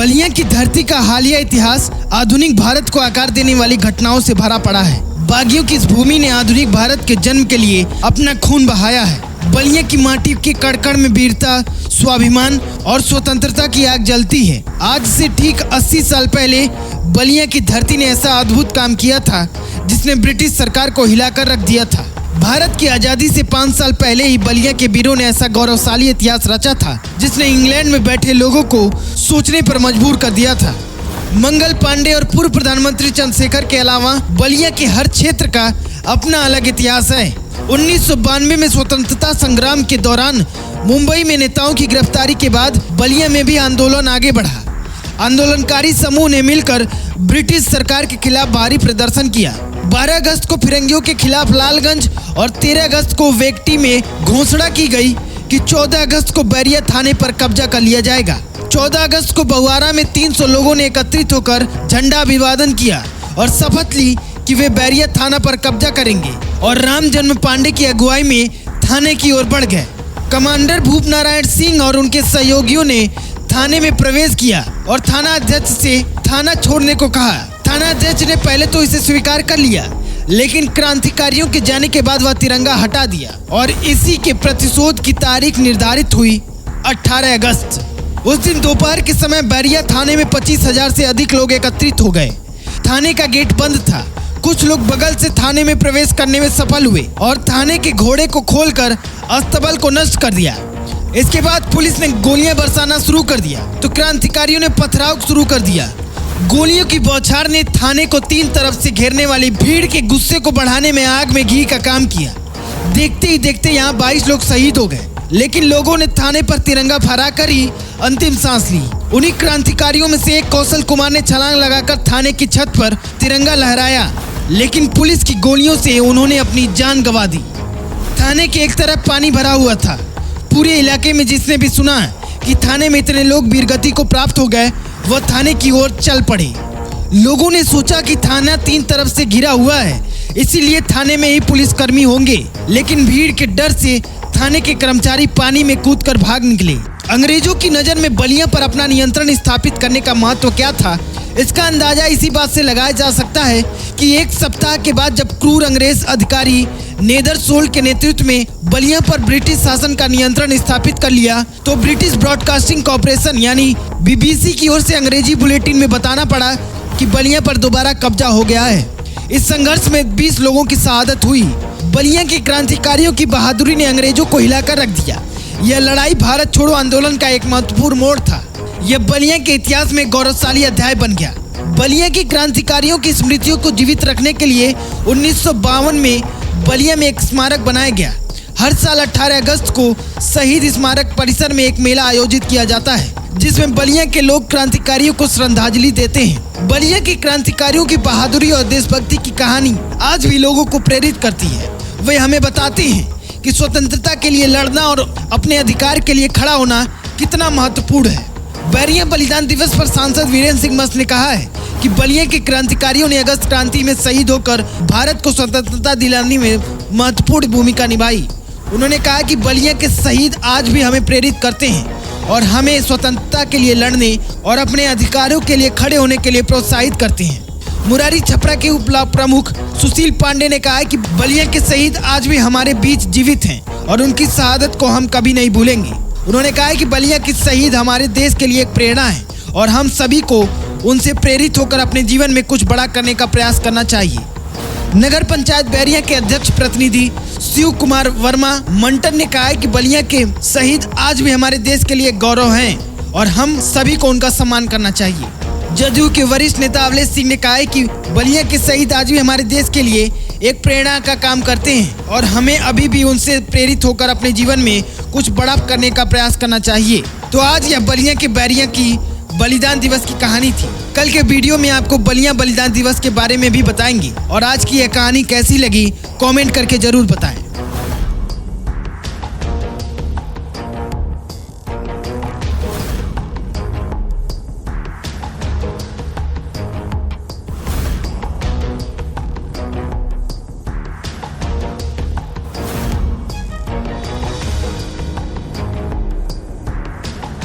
बलिया की धरती का हालिया इतिहास आधुनिक भारत को आकार देने वाली घटनाओं से भरा पड़ा है। बागियों की इस भूमि ने आधुनिक भारत के जन्म के लिए अपना खून बहाया है। बलिया की माटी के कड़कड़ में वीरता, स्वाभिमान और स्वतंत्रता की आग जलती है। आज से ठीक 80 साल पहले बलिया की धरती ने ऐसा अद्भुत काम किया था जिसने ब्रिटिश सरकार को हिलाकर रख दिया था। भारत की आजादी से 5 साल पहले ही बलिया के वीरों ने ऐसा गौरवशाली इतिहास रचा था जिसने इंग्लैंड में बैठे लोगों को सोचने पर मजबूर कर दिया था। मंगल पांडे और पूर्व प्रधानमंत्री चंद्रशेखर के अलावा बलिया के हर क्षेत्र का अपना अलग इतिहास है। 1992 में स्वतंत्रता संग्राम के दौरान मुंबई में नेताओं की गिरफ्तारी के बाद बलिया में भी आंदोलन आगे बढ़ा। आंदोलनकारी समूह ने मिलकर ब्रिटिश सरकार के खिलाफ भारी प्रदर्शन किया। 12 अगस्त को फिरंगियों के खिलाफ लालगंज और 13 अगस्त को वेक्टी में घोषणा की गई कि 14 अगस्त को बैरिया थाने पर कब्जा कर लिया जाएगा। 14 अगस्त को बहुआरा में 300 लोगों ने एकत्रित होकर झंडा अभिवादन किया और शपथ ली कि वे बैरिया थाना पर कब्जा करेंगे और राम जन्म पांडे की अगुवाई में थाने की ओर बढ़ गए। कमांडर भूप नारायण सिंह और उनके सहयोगियों ने थाने में प्रवेश किया और थाना अध्यक्ष से थाना छोड़ने को कहा। थाना अध्यक्ष ने पहले तो इसे स्वीकार कर लिया, लेकिन क्रांतिकारियों के जाने के बाद वह तिरंगा हटा दिया और इसी के प्रतिशोध की तारीख निर्धारित हुई 18 अगस्त। उस दिन दोपहर के समय बैरिया थाने में 25,000 से अधिक लोग एकत्रित हो गए। थाने का गेट बंद था। कुछ लोग बगल से थाने में प्रवेश करने में सफल हुए और थाने के घोड़े को खोलकर अस्तबल को नष्ट कर दिया। इसके बाद पुलिस ने गोलियां बरसाना शुरू कर दिया तो क्रांतिकारियों ने पथराव शुरू कर दिया। गोलियों की बौछार ने थाने को 3 तरफ से घेरने वाली भीड़ के गुस्से को बढ़ाने में आग में घी का काम किया। देखते ही देखते यहाँ 22 लोग शहीद हो गए, लेकिन लोगों ने थाने पर तिरंगा फहराकर ही अंतिम सांस ली। उन्हीं क्रांतिकारियों में से एक कौशल कुमार ने छलांग लगाकर थाने की छत पर तिरंगा लहराया, लेकिन पुलिस की गोलियों से उन्होंने अपनी जान गंवा दी। थाने के एक तरफ पानी भरा हुआ था। पूरे इलाके में जिसने भी सुना कि थाने में इतने लोग वीरगति को प्राप्त हो गए, वह थाने की ओर चल पड़े। लोगों ने सोचा कि थाना 3 तरफ से घिरा हुआ है, इसीलिए थाने में ही पुलिसकर्मी होंगे, लेकिन भीड़ के डर से थाने के कर्मचारी पानी में कूदकर भाग निकले। अंग्रेजों की नज़र में बलिया पर अपना नियंत्रण स्थापित करने का महत्व क्या था, इसका अंदाजा इसी बात से लगाया जा सकता है कि एक सप्ताह के बाद जब क्रूर अंग्रेज अधिकारी नेदरसोल्ट के नेतृत्व में बलिया पर ब्रिटिश शासन का नियंत्रण स्थापित कर लिया, तो ब्रिटिश ब्रॉडकास्टिंग कॉर्पोरेशन यानी BBC की ओर से अंग्रेजी बुलेटिन में बताना पड़ा कि बलिया पर दोबारा कब्जा हो गया है। इस संघर्ष में 20 लोगों की शहादत हुई। बलिया के क्रांतिकारियों की बहादुरी ने अंग्रेजों को हिलाकर रख दिया। यह लड़ाई भारत छोड़ो आंदोलन का एक महत्वपूर्ण मोड़ था। यह बलिया के इतिहास में गौरवशाली अध्याय बन गया। बलिया की क्रांतिकारियों की स्मृतियों को जीवित रखने के लिए 1952 में बलिया में एक स्मारक बनाया गया। हर साल 18 अगस्त को शहीद स्मारक परिसर में एक मेला आयोजित किया जाता है, जिसमें बलिया के लोग क्रांतिकारियों को श्रद्धांजलि देते हैं। बलिया के क्रांतिकारियों की बहादुरी और देशभक्ति की कहानी आज भी लोगों को प्रेरित करती है। वे हमें बताते हैं कि स्वतंत्रता के लिए लड़ना और अपने अधिकार के लिए खड़ा होना कितना महत्वपूर्ण है। बैरिया बलिदान दिवस पर सांसद वीरेंद्र सिंह मस्त ने कहा है कि बलिया के क्रांतिकारियों ने अगस्त क्रांति में शहीद होकर भारत को स्वतंत्रता दिलाने में महत्वपूर्ण भूमिका निभाई। उन्होंने कहा कि बलिया के शहीद आज भी हमें प्रेरित करते हैं और हमें स्वतंत्रता के लिए लड़ने और अपने अधिकारों के लिए खड़े होने के लिए प्रोत्साहित करते हैं। मुरारी छपरा के उप प्रमुख सुशील पांडे ने कहा कि बलिया के शहीद आज भी हमारे बीच जीवित हैं और उनकी शहादत को हम कभी नहीं भूलेंगे। उन्होंने कहा कि बलिया के शहीद हमारे देश के लिए एक प्रेरणा है और हम सभी को उनसे प्रेरित होकर अपने जीवन में कुछ बड़ा करने का प्रयास करना चाहिए। नगर पंचायत बैरिया के अध्यक्ष प्रतिनिधि शिव कुमार वर्मा मंटन ने कहा है कि बलिया के शहीद आज भी हमारे देश के लिए गौरव हैं और हम सभी को उनका सम्मान करना चाहिए। जदयू के वरिष्ठ नेता अवलेश सिंह ने कहा है कि बलिया के शहीद आज भी हमारे देश के लिए एक प्रेरणा का काम करते हैं और हमें अभी भी उनसे प्रेरित होकर अपने जीवन में कुछ बड़ा करने का प्रयास करना चाहिए। तो आज यह बलिया के बैरिया की बलिदान दिवस की कहानी थी। कल के वीडियो में आपको बलिया बलिदान दिवस के बारे में भी बताएंगे और आज की यह कहानी कैसी लगी कमेंट करके जरूर बताएं।